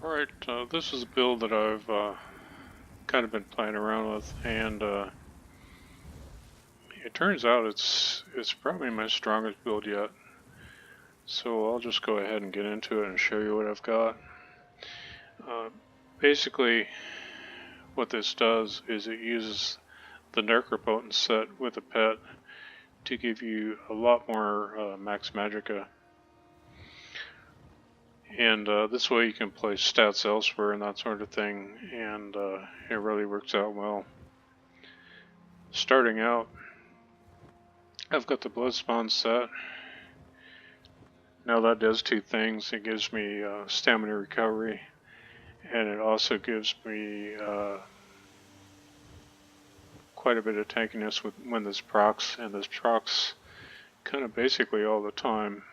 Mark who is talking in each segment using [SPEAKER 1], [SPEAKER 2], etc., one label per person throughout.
[SPEAKER 1] Alright, this is a build that I've kind of been playing around with, and it turns out it's probably my strongest build yet. So I'll just go ahead and get into it and show you what I've got. Basically, what this does is it uses the Necropotent set with a pet to give you a lot more max magicka. And this way you can place stats elsewhere and that sort of thing, and it really works out well. Starting out, I've got the Bloodspawn set. Now that does two things. It gives me stamina recovery, and it also gives me quite a bit of tankiness when this procs, and this procs kind of basically all the time.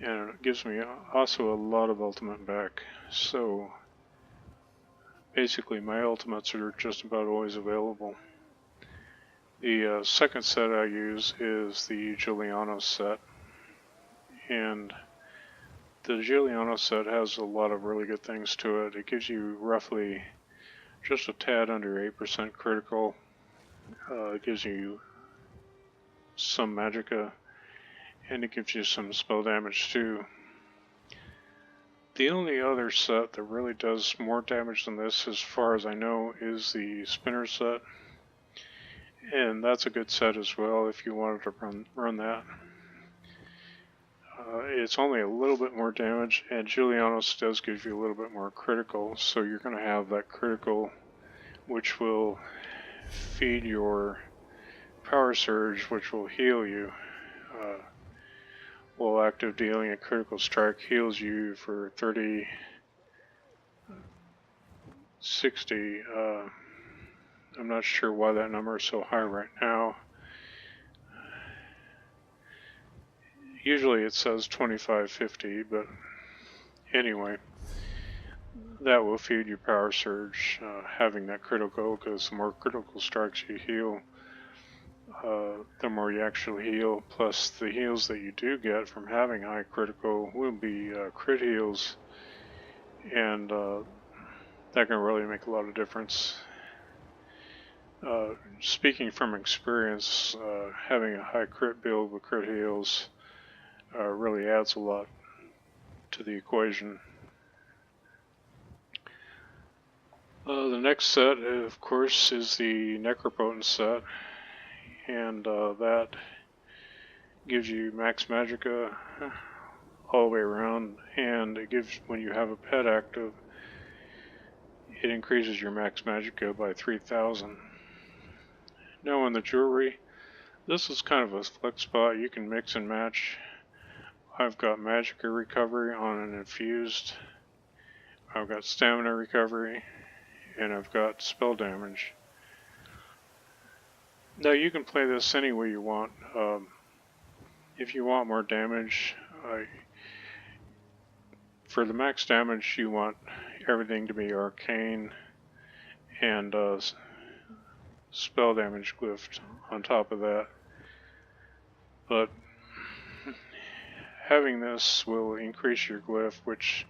[SPEAKER 1] And it gives me also a lot of ultimate back. So basically my ultimates are just about always available. The second set I use is the Giuliano set. And the Giuliano set has a lot of really good things to it. It gives you roughly just a tad under 8% critical. It gives you some magicka, and it gives you some spell damage too. The only other set that really does more damage than this, as far as I know, is the Spinner set. And that's a good set as well if you wanted to run that. It's only a little bit more damage, and Giuliano's does give you a little bit more critical, so you're going to have that critical which will feed your power surge, which will heal you. While active, dealing a critical strike heals you for 30, 60. I'm not sure why that number is so high right now. Usually it says 25, 50, but anyway, that will feed your power surge, having that critical, because the more critical strikes you heal, the more you actually heal. Plus the heals that you do get from having high critical will be crit heals, and that can really make a lot of difference. Speaking from experience, having a high crit build with crit heals really adds a lot to the equation. The next set, of course, is the Necropotent set, and that gives you max magicka all the way around, and it gives, when you have a pet active, it increases your max magicka by 3,000. Now in the jewelry, this is kind of a flex spot. You can mix and match. I've got magicka recovery on an infused, I've got stamina recovery, and I've got spell damage. Now you can play this any way you want. If you want more damage, for the max damage you want everything to be arcane and spell damage glyphed on top of that. But having this will increase your glyph, which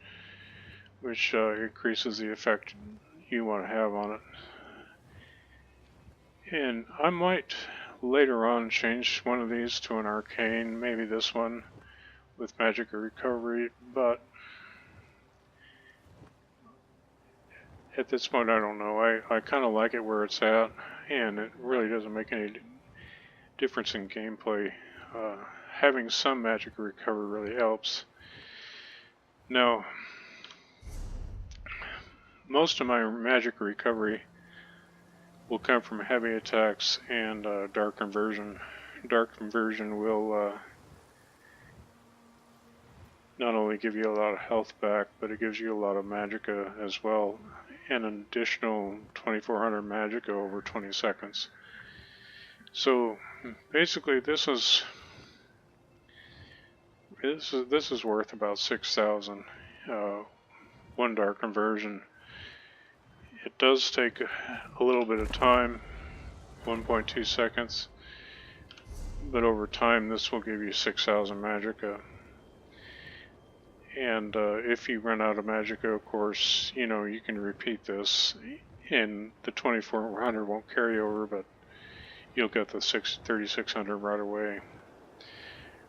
[SPEAKER 1] increases the effect you want to have on it. And I might later on change one of these to an arcane, maybe this one with magicka recovery, but at this point I don't know. I kind of like it where it's at, and it really doesn't make any difference in gameplay. Having some magicka recovery really helps. Now, most of my magicka recovery will come from heavy attacks and dark conversion. Dark conversion will not only give you a lot of health back, but it gives you a lot of magicka as well, and an additional 2400 magicka over 20 seconds. So basically this is worth about 6,000. One dark conversion. It does take a little bit of time, 1.2 seconds, but over time this will give you 6,000 magicka. And if you run out of magicka, of course, you know, you can repeat this, and the 2400 won't carry over, but you'll get the 3600 right away.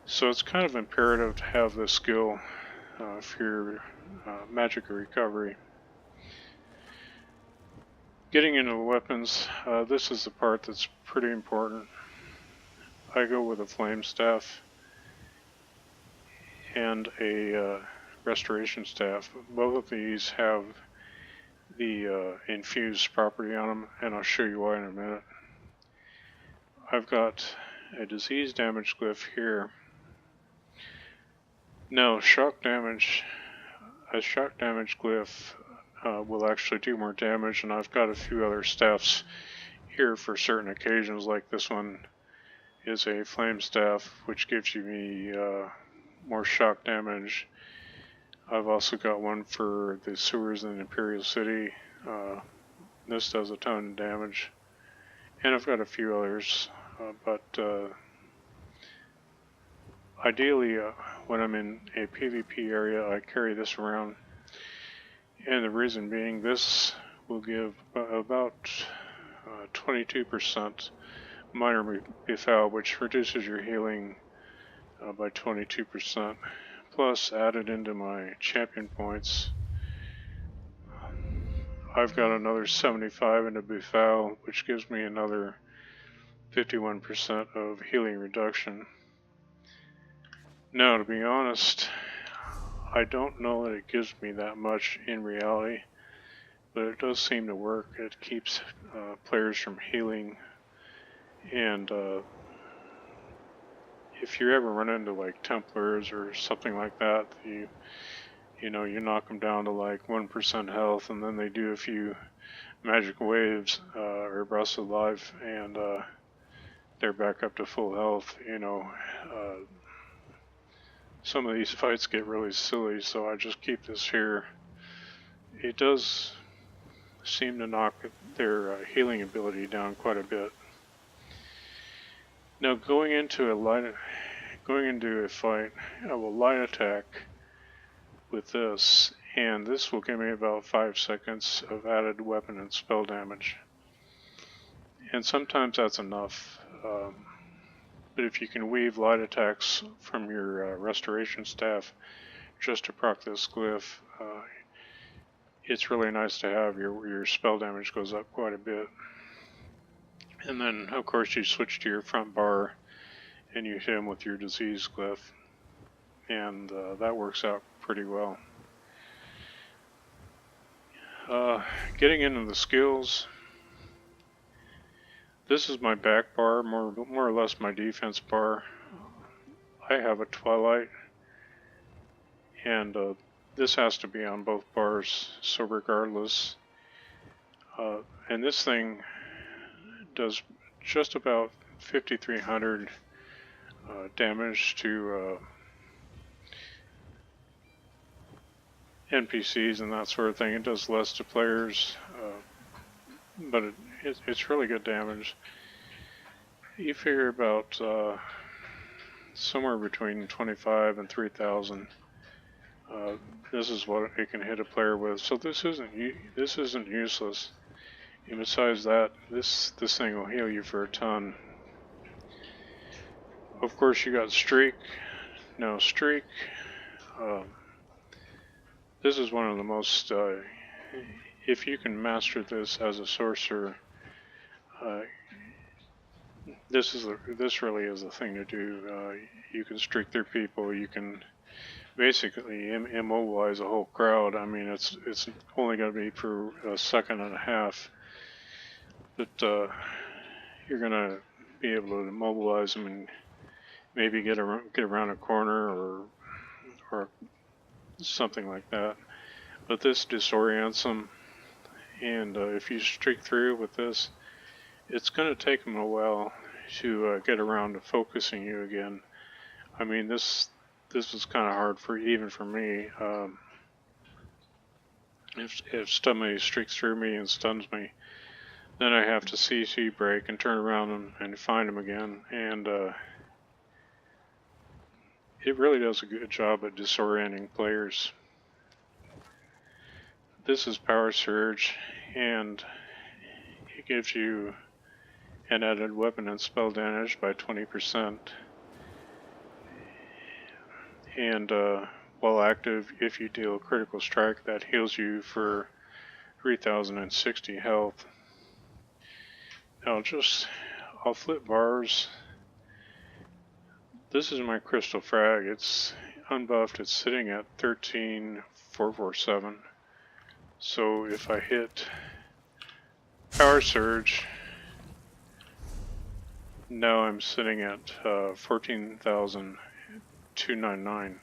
[SPEAKER 1] So it's kind of imperative to have this skill for your magicka recovery. Getting into the weapons, this is the part that's pretty important. I go with a flame staff and a restoration staff. Both of these have the infused property on them, and I'll show you why in a minute. I've got a disease damage glyph here. Now, shock damage, a shock damage glyph will actually do more damage, and I've got a few other staffs here for certain occasions, like this one is a flame staff, which gives you me more shock damage. I've also got one for the sewers in Imperial City. This does a ton of damage. And I've got a few others, but ideally when I'm in a PvP area, I carry this around. And the reason being, this will give about 22% minor befoul, which reduces your healing by 22%. Plus, added into my champion points, I've got another 75 into befoul, which gives me another 51% of healing reduction. Now, to be honest, I don't know that it gives me that much in reality, but it does seem to work. It keeps players from healing, and if you ever run into like Templars or something like that, you know, you knock them down to like 1% health, and then they do a few magic waves or breaths of life, and they're back up to full health. You know, some of these fights get really silly, so I just keep this here. It does seem to knock their healing ability down quite a bit. Now, going into a fight, I will light attack with this, and this will give me about 5 seconds of added weapon and spell damage. And sometimes that's enough, but if you can weave light attacks from your restoration staff just to proc this glyph, it's really nice to have. Your spell damage goes up quite a bit. And then, of course, you switch to your front bar and you hit him with your disease glyph, and that works out pretty well. Getting into the skills, this is my back bar, more or less my defense bar. I have a Twilight, and this has to be on both bars, so regardless. And this thing does just about 5,300 damage to NPCs and that sort of thing. It does less to players, but it's really good damage. You figure about somewhere between 25 and 3,000. This is what it can hit a player with. So this isn't useless. And besides that, this thing will heal you for a ton. Of course, you got Streak. Now, Streak, this is one of the most, if you can master this as a sorcerer, this really is the thing to do. You can streak through people. You can basically immobilize a whole crowd. I mean, it's only going to be for a second and a half, but you're going to be able to immobilize them and maybe get around a corner or something like that. But this disorients them, and if you streak through with this, it's going to take them a while to get around to focusing you again. I mean, this was kind of hard even for me. If somebody streaks through me and stuns me, then I have to CC break and turn around and find them again, and it really does a good job at disorienting players. this is Power Surge, and it gives you an added weapon and spell damage by 20%. And while active, if you deal a critical strike, that heals you for 3060 health. Now I'll flip bars. This is my crystal frag. It's unbuffed. It's sitting at 13447. So if I hit Power Surge, now I'm sitting at 14,299.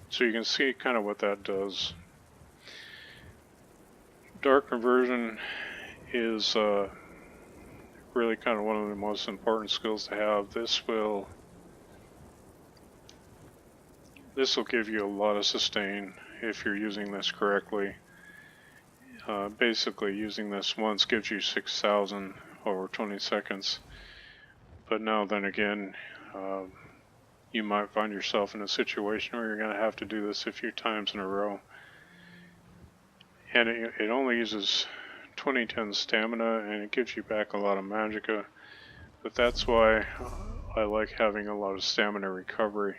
[SPEAKER 1] So you can see kind of what that does. Dark Conversion is really kind of one of the most important skills to have. This will give you a lot of sustain if you're using this correctly. Basically, using this once gives you 6,000 over 20 seconds. But now then again, you might find yourself in a situation where you're going to have to do this a few times in a row. And it only uses 2010 stamina, and it gives you back a lot of magicka. But that's why I like having a lot of stamina recovery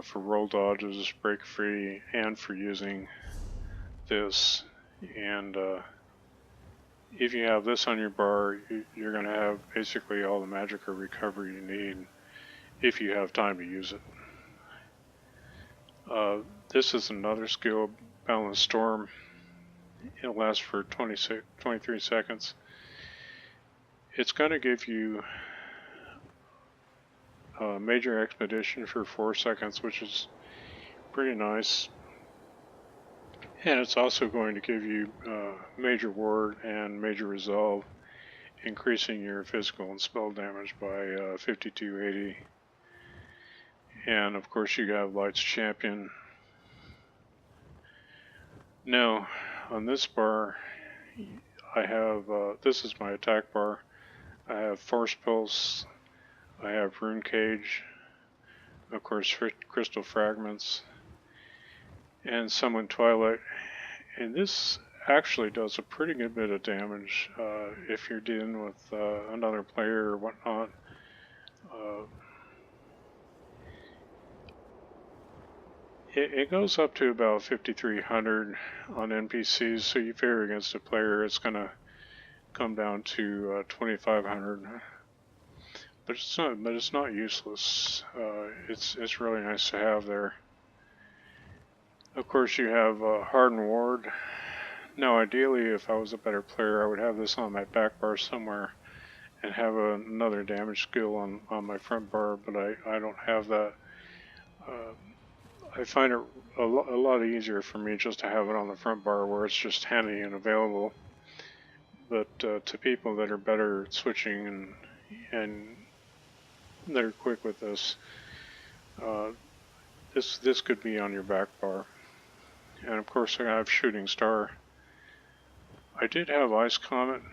[SPEAKER 1] for roll dodges, break free, and for using this. And if you have this on your bar, you're going to have basically all the magicka recovery you need if you have time to use it. This is another skill, Balance Storm. It lasts for 23 seconds. It's going to give you a Major Expedition for 4 seconds, which is pretty nice. And it's also going to give you Major Ward and Major Resolve, increasing your physical and spell damage by 5280. And of course you have Light's Champion. Now, on this bar, I have, this is my attack bar. I have Force Pulse, I have Rune Cage, of course Crystal Fragments, and Summon Twilight. And this actually does a pretty good bit of damage if you're dealing with another player or whatnot. It goes up to about 5,300 on NPCs, so you figure against a player it's going to come down to 2,500. But it's not useless. It's really nice to have there. Of course, you have Harden Ward. Now, ideally, if I was a better player, I would have this on my back bar somewhere and have another damage skill on my front bar, but I don't have that. I find it a lot easier for me just to have it on the front bar where it's just handy and available. But to people that are better at switching and that are quick with this, this could be on your back bar. And of course I have Shooting Star. I did have Ice Comet,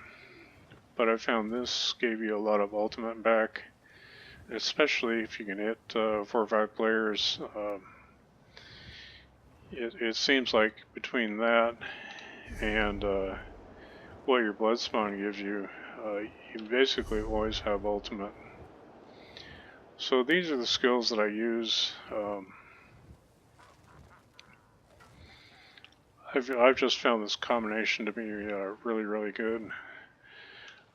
[SPEAKER 1] but I found this gave you a lot of ultimate back, especially if you can hit 4 or 5 players. It seems like between that and what your Blood Spawn gives you, you basically always have ultimate. So these are the skills that I use. I've just found this combination to be really good.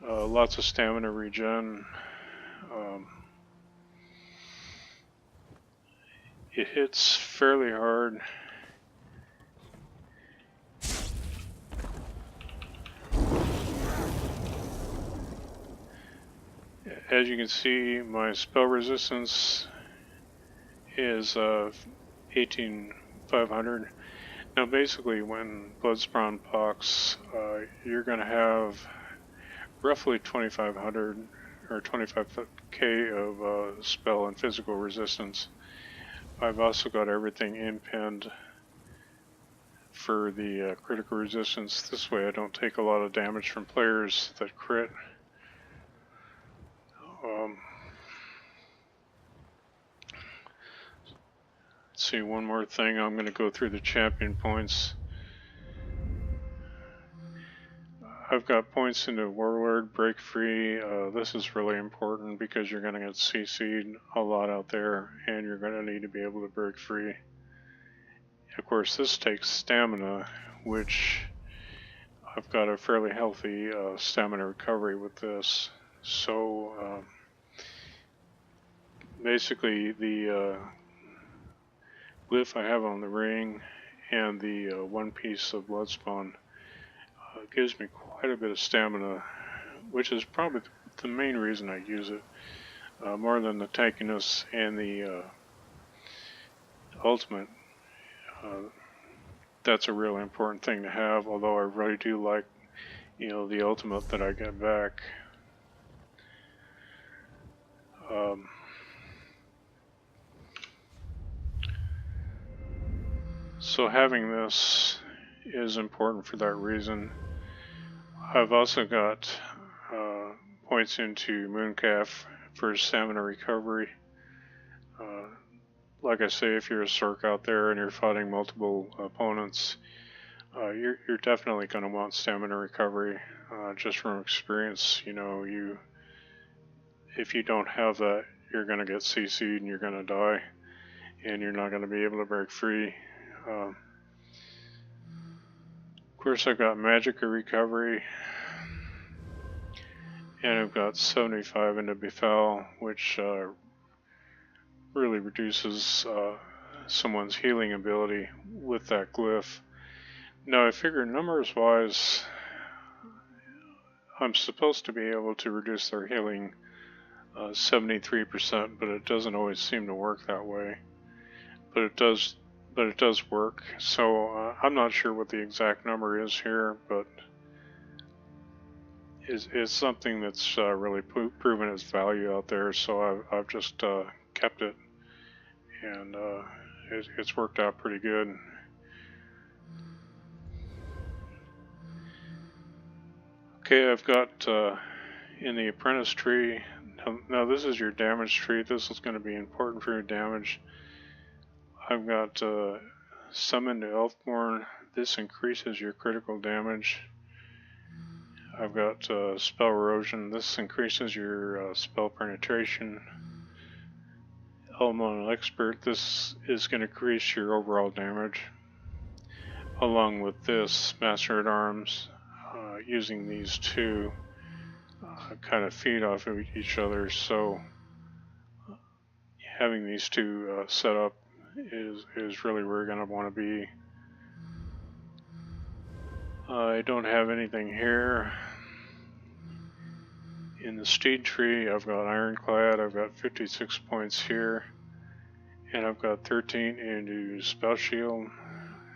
[SPEAKER 1] Lots of stamina regen. It hits fairly hard. As you can see, my spell resistance is 18,500. Now basically when Bloodspawn pox, you're going to have roughly 2,500 or 25k of spell and physical resistance. I've also got everything impinned for the critical resistance. This way I don't take a lot of damage from players that crit. Let's see, one more thing. I'm going to go through the champion points. I've got points into Warlord, Break Free. This is really important because you're going to get CC'd a lot out there, and you're going to need to be able to break free. Of course, this takes stamina, which I've got a fairly healthy stamina recovery with this. So basically the glyph I have on the ring and the one piece of Bloodspawn gives me quite a bit of stamina, which is probably the main reason I use it, more than the tankiness and the ultimate. That's a really important thing to have, although I really do like, you know, the ultimate that I get back. So having this is important for that reason. I've also got points into Mooncalf for stamina recovery. Like I say, if you're a Sorc out there and you're fighting multiple opponents, you're definitely going to want stamina recovery. Just from experience, you know, if you don't have that, you're going to get CC'd and you're going to die, and you're not going to be able to break free. Of course, I've got Magicka recovery, and I've got 75 into Befoul, which really reduces someone's healing ability with that glyph. Now I figure numbers wise, I'm supposed to be able to reduce their healing 73%, but it doesn't always seem to work that way. But it does work. So I'm not sure what the exact number is here, but it's something that's really proven its value out there. So I've just kept it, and it's worked out pretty good. Okay, I've got in the Apprentice Tree. Now this is your damage tree. This is going to be important for your damage. I've got Summon to Elfborn. This increases your critical damage. I've got Spell Erosion. This increases your spell penetration. Elemental Expert. This is going to increase your overall damage. Along with this, Master at Arms. Using these two kind of feed off of each other. So having these two set up is really where you're going to want to be. I don't have anything here. In the Steed Tree, I've got Ironclad. I've got 56 points here, and I've got 13 into Spell Shield.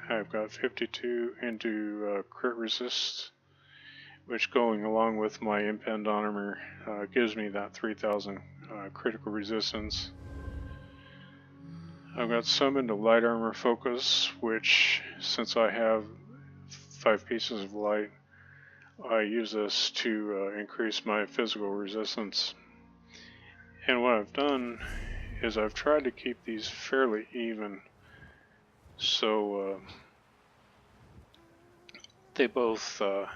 [SPEAKER 1] I've got 52 into Crit Resist, which, going along with my Impend Armor, gives me that 3000 critical resistance. I've got some into Light Armor Focus, which, since I have 5 pieces of light, I use this to increase my physical resistance. And what I've done is I've tried to keep these fairly even, so they both, whether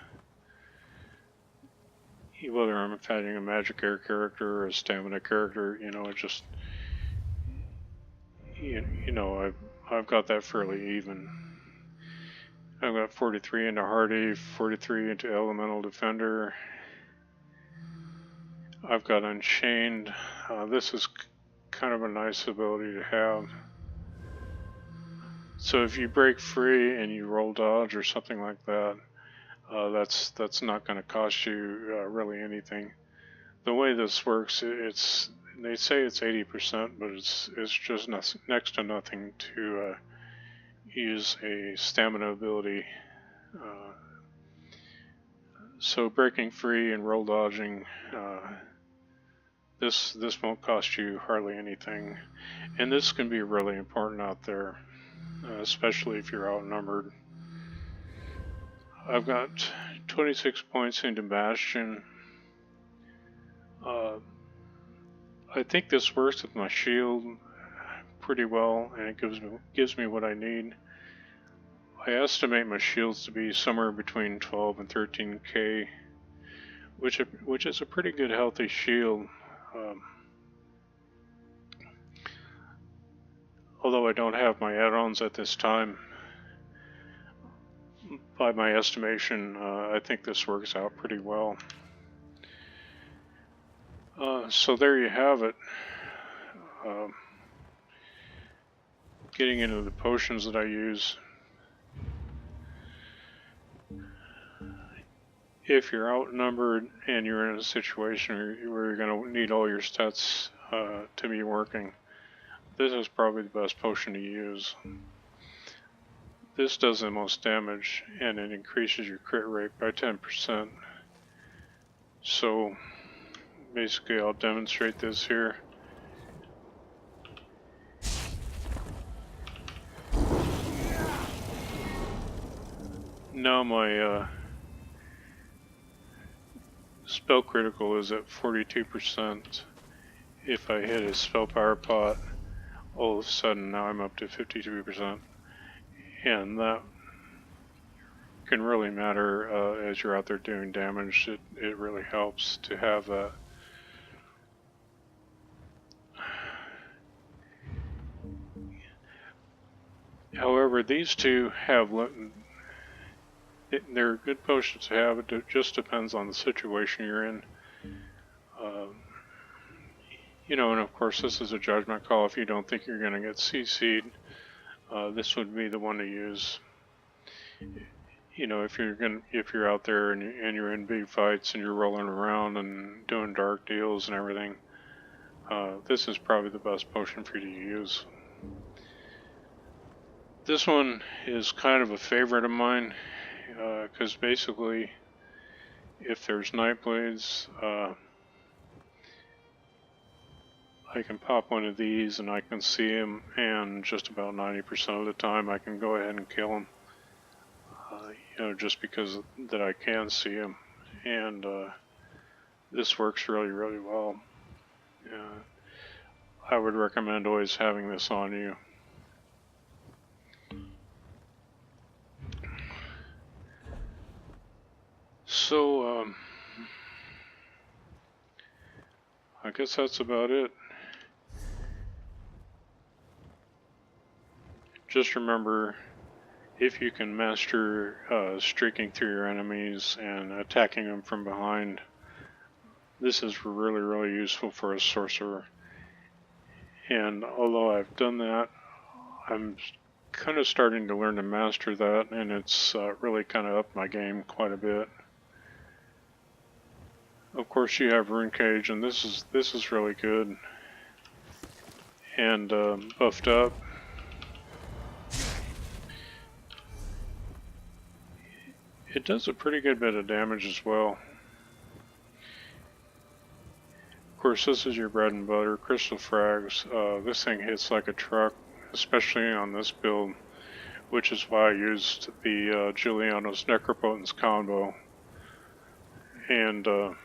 [SPEAKER 1] I'm fighting a magic air character or a stamina character, you know, it just, you know, I've got that fairly even. I've got 43 into Hardy, 43 into Elemental Defender. I've got Unchained. This is kind of a nice ability to have. So if you break free and you roll dodge or something like that, that's not going to cost you really anything. The way this works, they say it's 80%, but it's just next to nothing to use a stamina ability. So breaking free and roll dodging, this won't cost you hardly anything, and this can be really important out there, especially if you're outnumbered. I've got 26 points into Bastion. I think this works with my shield pretty well, and it gives me what I need. I estimate my shields to be somewhere between 12 and 13k, which is a pretty good healthy shield. Although I don't have my add-ons at this time, by my estimation, I think this works out pretty well. So there you have it. Getting into the potions that I use. If you're outnumbered and you're in a situation where you're going to need all your stats to be working, this is probably the best potion to use. This does the most damage, and it increases your crit rate by 10%. So basically I'll demonstrate this here. Now my spell critical is at 42%. If I hit a spell power pot, all of a sudden now I'm up to 52%. And that can really matter as you're out there doing damage. It really helps to have that. However, these two have, they're good potions to have. It just depends on the situation you're in. You know, and of course this is a judgment call. If you don't think you're going to get CC'd, this would be the one to use. You know, if you're out there and you're in big fights and you're rolling around and doing dark deals and everything, this is probably the best potion for you to use. This one is kind of a favorite of mine, because basically, if there's Nightblades, I can pop one of these and I can see him, and just about 90% of the time I can go ahead and kill him. You know, just because that I can see him, and this works really, really well. I would recommend always having this on you. So I guess that's about it. Just remember, if you can master streaking through your enemies and attacking them from behind, this is really, really useful for a sorcerer. And although I've done that, I'm kind of starting to learn to master that, and it's really kind of upped my game quite a bit. Of course, you have Rune Cage, and this is really good and buffed up. It does a pretty good bit of damage as well. Of course, this is your bread and butter, crystal frags. This thing hits like a truck, especially on this build, which is why I used the Juliano's Necropotence combo. And of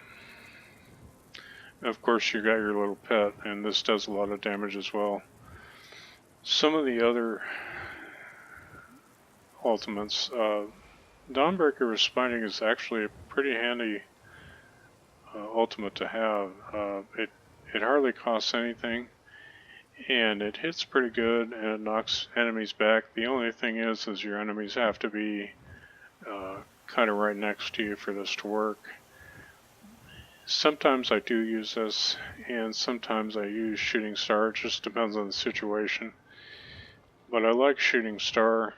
[SPEAKER 1] course, you got your little pet, and this does a lot of damage as well. Some of the other ultimates, Dawnbreaker with Spining is actually a pretty handy ultimate to have. It hardly costs anything, and it hits pretty good, and it knocks enemies back. The only thing is your enemies have to be kind of right next to you for this to work. Sometimes I do use this, and sometimes I use Shooting Star. It just depends on the situation. But I like Shooting Star.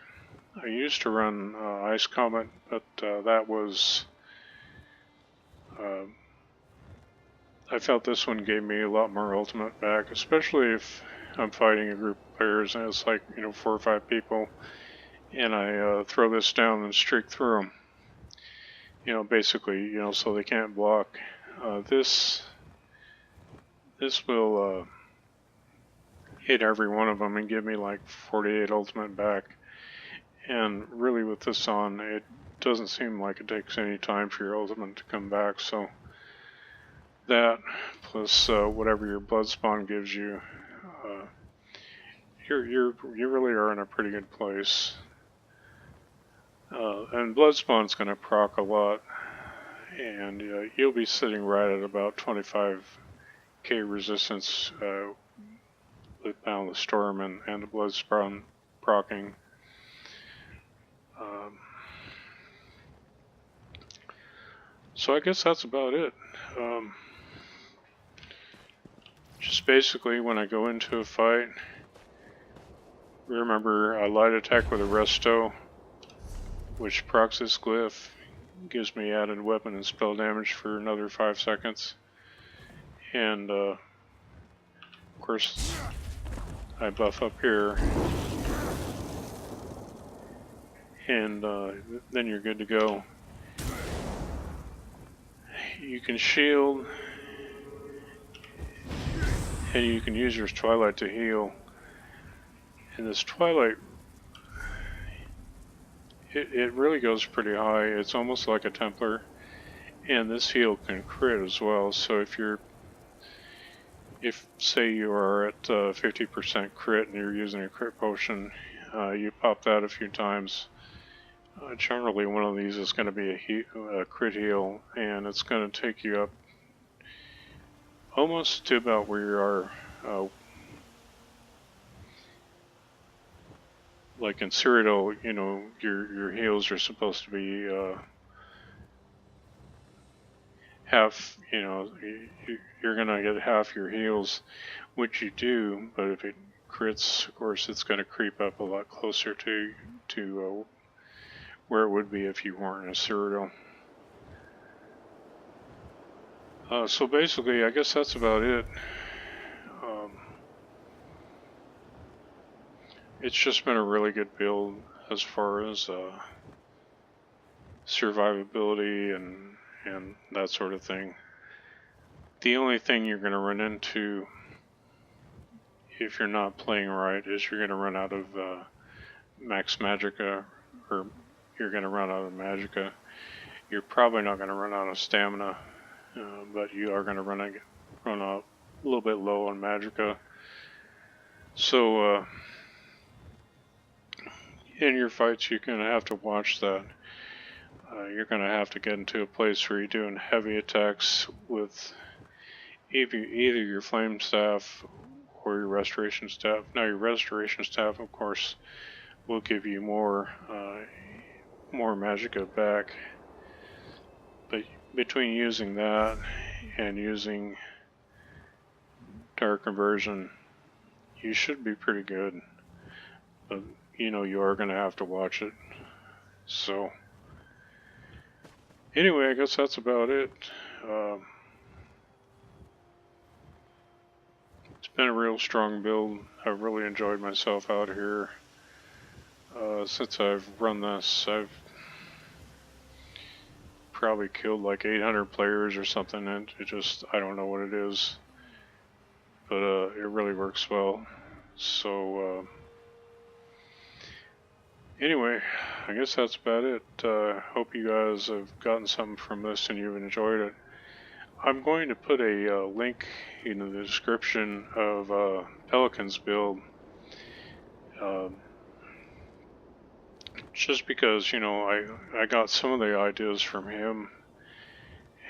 [SPEAKER 1] I used to run Ice Comet, but that was... I felt this one gave me a lot more ultimate back, especially if I'm fighting a group of players and it's like, you know, 4 or 5 people, and I throw this down and streak through them. You know, basically, you know, so they can't block. This will hit every one of them and give me like 48 ultimate back. And really with this on, it doesn't seem like it takes any time for your ultimate to come back. So that plus whatever your blood spawn gives you, you really are in a pretty good place. And Bloodspawn's going to proc a lot, and you'll be sitting right at about 25k resistance with Boundless Storm and the Bloodspawn procking. So I guess that's about it. Just basically when I go into a fight, remember I light attack with a resto, which procs this glyph, gives me added weapon and spell damage for another 5 seconds. And of course I buff up here, and then you're good to go. You can shield, and you can use your Twilight to heal. And this Twilight, it really goes pretty high. It's almost like a Templar, and this heal can crit as well. So if say you are at 50% crit and you're using a crit potion, you pop that a few times. Generally one of these is going to be a crit heal, and it's going to take you up almost to about where you are. Like in Cyrodiil, you know, your heals are supposed to be half, you know, you're going to get half your heals, which you do, but if it crits, of course, it's going to creep up a lot closer to where it would be if you weren't in a Cyrodiil. So basically, I guess that's about it. It's just been a really good build as far as survivability and that sort of thing. The only thing you're going to run into if you're not playing right is you're going to run out of max magicka, or you're going to run out of magicka. You're probably not going to run out of stamina, but you are going to run out a little bit low on magicka. So in your fights, you're going to have to watch that. You're going to have to get into a place where you're doing heavy attacks with either your flame staff or your restoration staff. Now your restoration staff, of course, will give you more magicka back, but between using that and using dark conversion, you should be pretty good. But you know, you are going to have to watch it. So anyway, I guess that's about it. It's been a real strong build. I've really enjoyed myself out here. Since I've run this, I've probably killed like 800 players or something, and it just, I don't know what it is, but it really works well. So anyway, I guess that's about it. Hope you guys have gotten something from this and you've enjoyed it. I'm going to put a link in the description of Pelican's build, just because, you know, I got some of the ideas from him,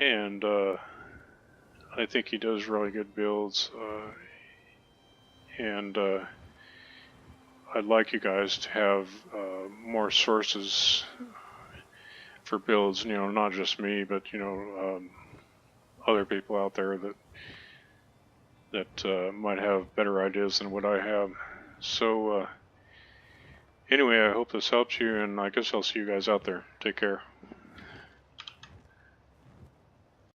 [SPEAKER 1] and I think he does really good builds, and I'd like you guys to have more sources for builds, you know, not just me, but, you know, other people out there that might have better ideas than what I have. So anyway, I hope this helps you, and I guess I'll see you guys out there. Take care.